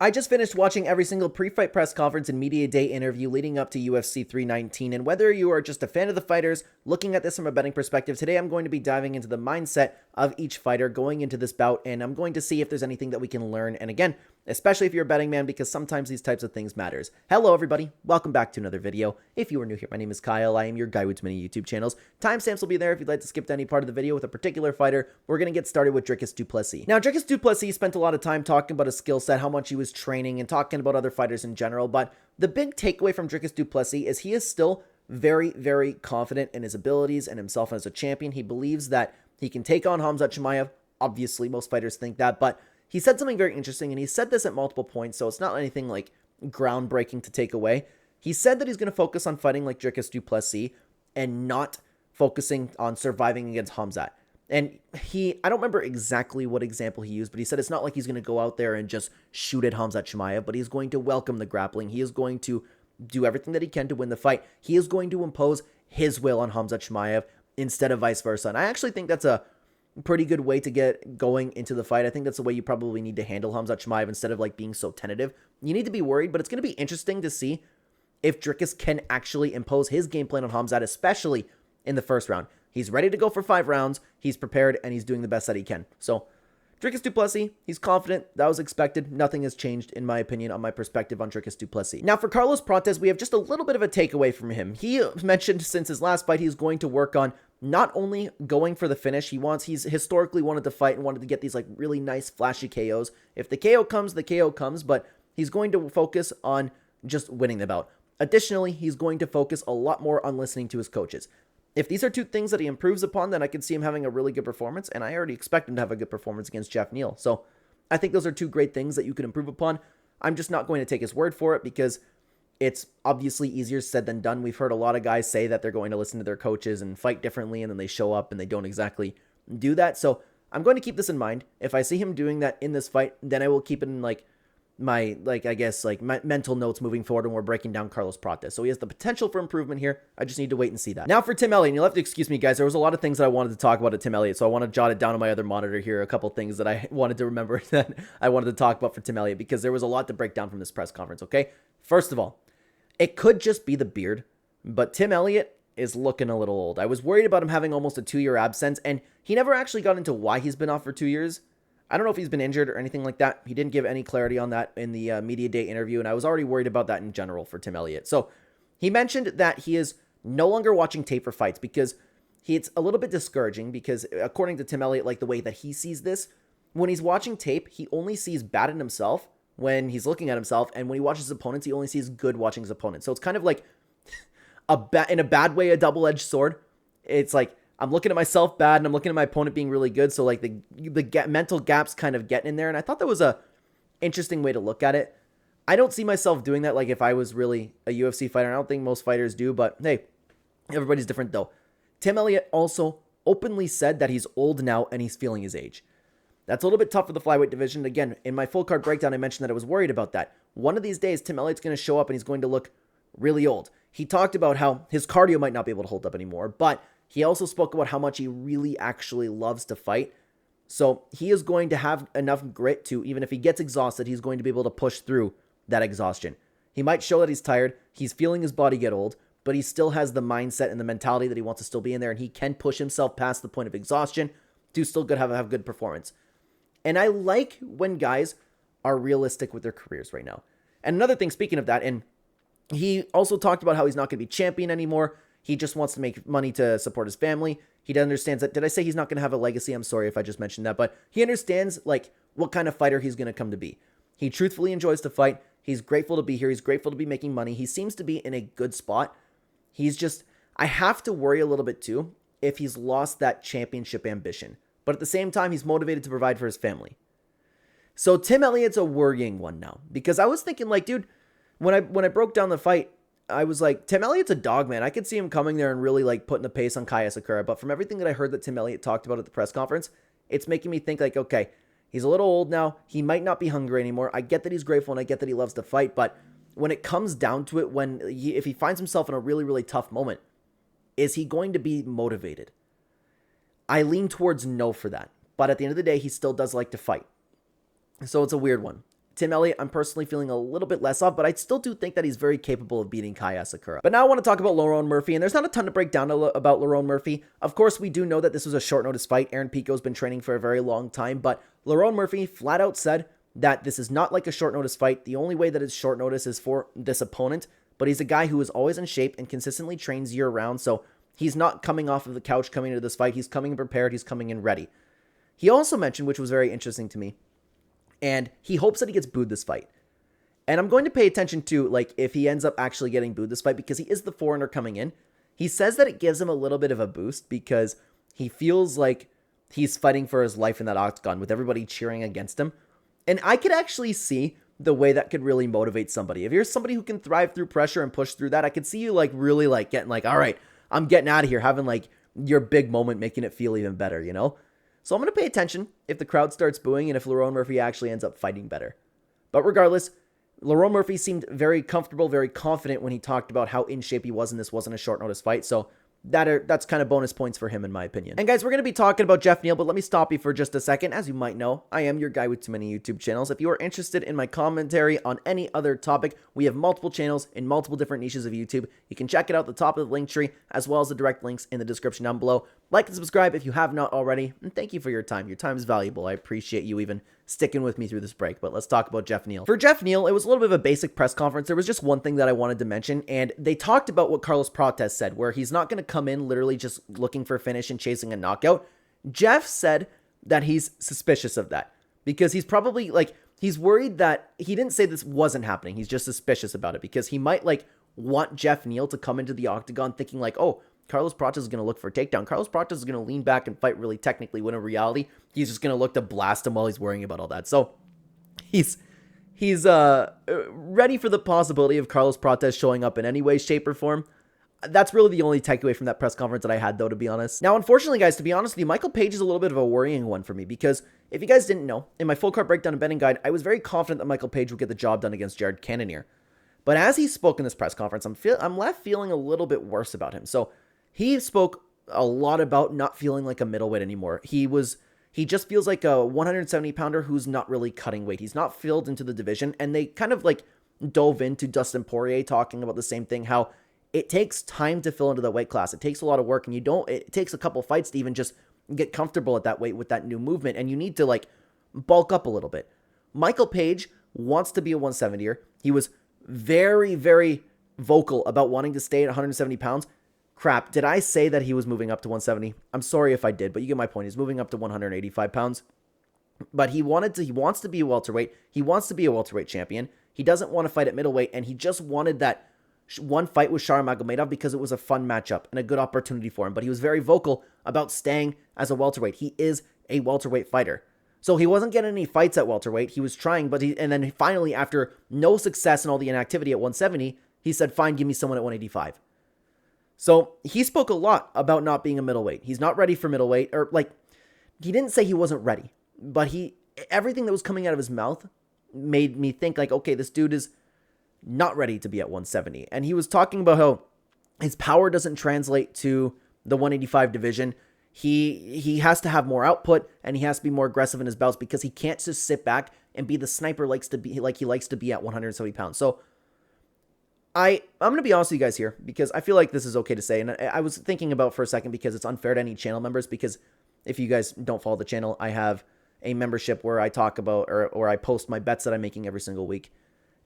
I just finished watching every single pre-fight press conference and media day interview leading up to UFC 319, and whether you are just a fan of the fighters, looking at this from a betting perspective, today I'm going to be diving into the mindset of each fighter going into this bout, and I'm going to see if there's anything that we can learn, and again, especially if you're a betting man, because sometimes these types of things matters. Hello everybody, welcome back to another video. If you are new here, my name is Kyle, I am your guy with many YouTube channels. Timestamps will be there if you'd like to skip to any part of the video with a particular fighter. We're going to get started with Dricus du Plessis. Now, Dricus du Plessis spent a lot of time talking about his skill set, how much he was training, and talking about other fighters in general, but the big takeaway from Dricus du Plessis is he is still very, very confident in his abilities and himself as a champion. He believes that he can take on Khamzat Chimaev. Obviously, most fighters think that, but he said something very interesting, and he said this at multiple points, so it's not anything like groundbreaking to take away. He said that he's going to focus on fighting like Dricus du Plessis and not focusing on surviving against Khamzat. And I don't remember exactly what example he used, but he said it's not like he's going to go out there and just shoot at Khamzat Chimaev, but he's going to welcome the grappling. He is going to do everything that he can to win the fight. He is going to impose his will on Khamzat Chimaev instead of vice versa. And I actually think that's a pretty good way to get going into the fight. I think that's the way you probably need to handle Khamzat Chimaev instead of like being so tentative. You need to be worried, but it's going to be interesting to see if Dricus can actually impose his game plan on Khamzat, especially in the first round. He's ready to go for 5 rounds. He's prepared, and he's doing the best that he can. So, Dricus du Plessis, he's confident. That was expected. Nothing has changed, in my opinion, on my perspective on Dricus du Plessis. Now, for Carlos Prates, we have just a little bit of a takeaway from him. He mentioned since his last fight, he's going to work on not only going for the finish, he's historically wanted to fight and wanted to get these like really nice, flashy KOs. If the KO comes, the KO comes, but he's going to focus on just winning the bout. Additionally, he's going to focus a lot more on listening to his coaches. If these are two things that he improves upon, then I can see him having a really good performance, and I already expect him to have a good performance against Geoff Neal. So I think those are two great things that you can improve upon. I'm just not going to take his word for it because it's obviously easier said than done. We've heard a lot of guys say that they're going to listen to their coaches and fight differently, and then they show up and they don't exactly do that. So I'm going to keep this in mind. If I see him doing that in this fight, then I will keep it in my mental notes moving forward when we're breaking down Carlos Prates. So he has the potential for improvement here. I just need to wait and see that. Now for Tim Elliott, and you'll have to excuse me, guys. There was a lot of things that I wanted to talk about at Tim Elliott, so I want to jot it down on my other monitor here. A couple things that I wanted to remember that I wanted to talk about for Tim Elliott because there was a lot to break down from this press conference, okay? First of all, it could just be the beard, but Tim Elliott is looking a little old. I was worried about him having almost a 2-year absence, and he never actually got into why he's been off for 2 years. I don't know if he's been injured or anything like that. He didn't give any clarity on that in the media day interview, and I was already worried about that in general for Tim Elliott. So he mentioned that he is no longer watching tape for fights because it's a little bit discouraging because according to Tim Elliott, like the way that he sees this, when he's watching tape, he only sees bad in himself when he's looking at himself, and when he watches his opponents, he only sees good watching his opponents. So it's kind of like in a bad way, a double-edged sword. It's like, I'm looking at myself bad, and I'm looking at my opponent being really good, so like the mental gaps kind of get in there, and I thought that was a interesting way to look at it. I don't see myself doing that like if I was really a UFC fighter. I don't think most fighters do, but hey, everybody's different though. Tim Elliott also openly said that he's old now and he's feeling his age. That's a little bit tough for the flyweight division. Again, in my full card breakdown, I mentioned that I was worried about that. One of these days, Tim Elliott's going to show up and he's going to look really old. He talked about how his cardio might not be able to hold up anymore, but he also spoke about how much he really actually loves to fight. So he is going to have enough grit to, even if he gets exhausted, he's going to be able to push through that exhaustion. He might show that he's tired. He's feeling his body get old, but he still has the mindset and the mentality that he wants to still be in there, and he can push himself past the point of exhaustion to still have good performance. And I like when guys are realistic with their careers right now. And another thing, speaking of that, and he also talked about how he's not going to be champion anymore. He just wants to make money to support his family. He understands that. Did I say he's not going to have a legacy? I'm sorry if I just mentioned that, but he understands like what kind of fighter he's going to come to be. He truthfully enjoys to fight. He's grateful to be here. He's grateful to be making money. He seems to be in a good spot. I have to worry a little bit too if he's lost that championship ambition, but at the same time, he's motivated to provide for his family. So Tim Elliott's a worrying one now because I was thinking like, dude, when I broke down the fight, I was like, Tim Elliott's a dog, man. I could see him coming there and really like putting the pace on Kaya Sakura. But from everything that I heard that Tim Elliott talked about at the press conference, it's making me think like, okay, he's a little old now. He might not be hungry anymore. I get that he's grateful and I get that he loves to fight. But when it comes down to it, if he finds himself in a really, really tough moment, is he going to be motivated? I lean towards no for that. But at the end of the day, he still does like to fight. So it's a weird one. Tim Elliott, I'm personally feeling a little bit less off, but I still do think that he's very capable of beating Kai Asakura. But now I want to talk about Lerone Murphy, and there's not a ton to break down about Lerone Murphy. Of course, we do know that this was a short notice fight. Aaron Pico's been training for a very long time, but Lerone Murphy flat out said that this is not like a short notice fight. The only way that it's short notice is for this opponent, but he's a guy who is always in shape and consistently trains year round, so he's not coming off of the couch coming into this fight. He's coming in prepared. He's coming in ready. He also mentioned, which was very interesting to me, and he hopes that he gets booed this fight. And I'm going to pay attention to, like, if he ends up actually getting booed this fight, because he is the foreigner coming in. He says that it gives him a little bit of a boost because he feels like he's fighting for his life in that octagon with everybody cheering against him. And I could actually see the way that could really motivate somebody. If you're somebody who can thrive through pressure and push through that, I could see you, like, really, like, getting, like, all right, I'm getting out of here, having, like, your big moment, making it feel even better, you know? So I'm going to pay attention if the crowd starts booing and if Lerone Murphy actually ends up fighting better. But regardless, Lerone Murphy seemed very comfortable, very confident when he talked about how in shape he was, and this wasn't a short notice fight. So that's kind of bonus points for him, in my opinion. And guys, we're going to be talking about Geoff Neal, but let me stop you for just a second. As you might know, I am your guy with too many YouTube channels. If you are interested in my commentary on any other topic, we have multiple channels in multiple different niches of YouTube. You can check it out at the top of the link tree, as well as the direct links in the description down below. Like and subscribe if you have not already, and thank you for your time. Your time is valuable. I appreciate you even sticking with me through this break, but let's talk about Geoff Neal. For Geoff Neal, it was a little bit of a basic press conference. There was just one thing that I wanted to mention, and they talked about what Carlos Prates said, where he's not going to come in literally just looking for a finish and chasing a knockout. Geoff said that he's suspicious of that, because he's probably, like, he's worried that, he didn't say this wasn't happening, he's just suspicious about it, because he might, like, want Geoff Neal to come into the octagon thinking, like, oh, Carlos Prates is going to look for a takedown. Carlos Prates is going to lean back and fight really technically, when in reality, he's just going to look to blast him while he's worrying about all that. So he's ready for the possibility of Carlos Prates showing up in any way, shape, or form. That's really the only takeaway from that press conference that I had, though, to be honest. Now, unfortunately, guys, to be honest with you, Michael Page is a little bit of a worrying one for me, because if you guys didn't know, in my full card breakdown and betting guide, I was very confident that Michael Page would get the job done against Jared Cannonier. But as he spoke in this press conference, I'm left feeling a little bit worse about him. So he spoke a lot about not feeling like a middleweight anymore. He just feels like a 170 pounder who's not really cutting weight. He's not filled into the division. And they kind of like dove into Dustin Poirier talking about the same thing, how it takes time to fill into the weight class. It takes a lot of work, and it takes a couple fights to even just get comfortable at that weight with that new movement. And you need to, like, bulk up a little bit. Michael Page wants to be a 170er. He was very, very vocal about wanting to stay at 170 pounds. Crap, did I say that he was moving up to 170? I'm sorry if I did, but you get my point. He's moving up to 185 pounds. But he wants to be a welterweight. He wants to be a welterweight champion. He doesn't want to fight at middleweight, and he just wanted that one fight with Sharon Magomedov because it was a fun matchup and a good opportunity for him. But he was very vocal about staying as a welterweight. He is a welterweight fighter. So he wasn't getting any fights at welterweight. He was trying, and then finally, after no success and all the inactivity at 170, he said, fine, give me someone at 185. So he spoke a lot about not being a middleweight. He's not ready for middleweight, or like, he didn't say he wasn't ready, but everything that was coming out of his mouth made me think, like, okay, this dude is not ready to be at 170. And he was talking about how his power doesn't translate to the 185 division. He has to have more output, and he has to be more aggressive in his bouts, because he can't just sit back and be the sniper he likes to be at 170 pounds. So I'm going to be honest with you guys here, because I feel like this is okay to say. And I was thinking about for a second, because it's unfair to any channel members, because if you guys don't follow the channel, I have a membership where I talk about, or I post my bets that I'm making every single week.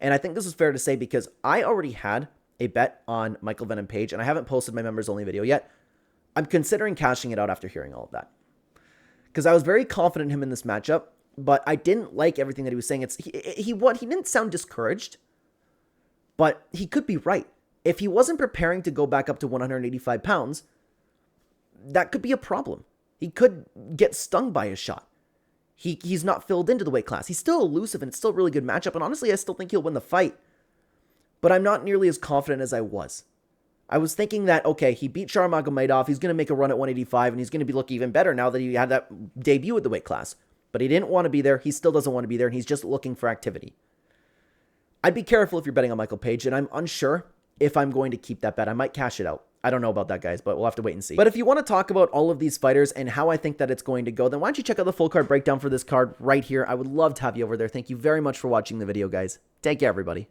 And I think this is fair to say, because I already had a bet on Michael Venom Page, and I haven't posted my members only video yet. I'm considering cashing it out after hearing all of that, because I was very confident in him in this matchup, but I didn't like everything that he was saying. He didn't sound discouraged, but he could be right. If he wasn't preparing to go back up to 185 pounds, that could be a problem. He could get stung by a shot. He's not filled into the weight class. He's still elusive, and it's still a really good matchup, and honestly, I still think he'll win the fight, but I'm not nearly as confident as I was. I was thinking that, okay, he beat Sharon Magomedov, he's going to make a run at 185, and he's going to look even better now that he had that debut at the weight class. But he didn't want to be there, he still doesn't want to be there, and he's just looking for activity. I'd be careful if you're betting on Michael Page, and I'm unsure if I'm going to keep that bet. I might cash it out. I don't know about that, guys, but we'll have to wait and see. But if you want to talk about all of these fighters and how I think that it's going to go, then why don't you check out the full card breakdown for this card right here. I would love to have you over there. Thank you very much for watching the video, guys. Take care, everybody.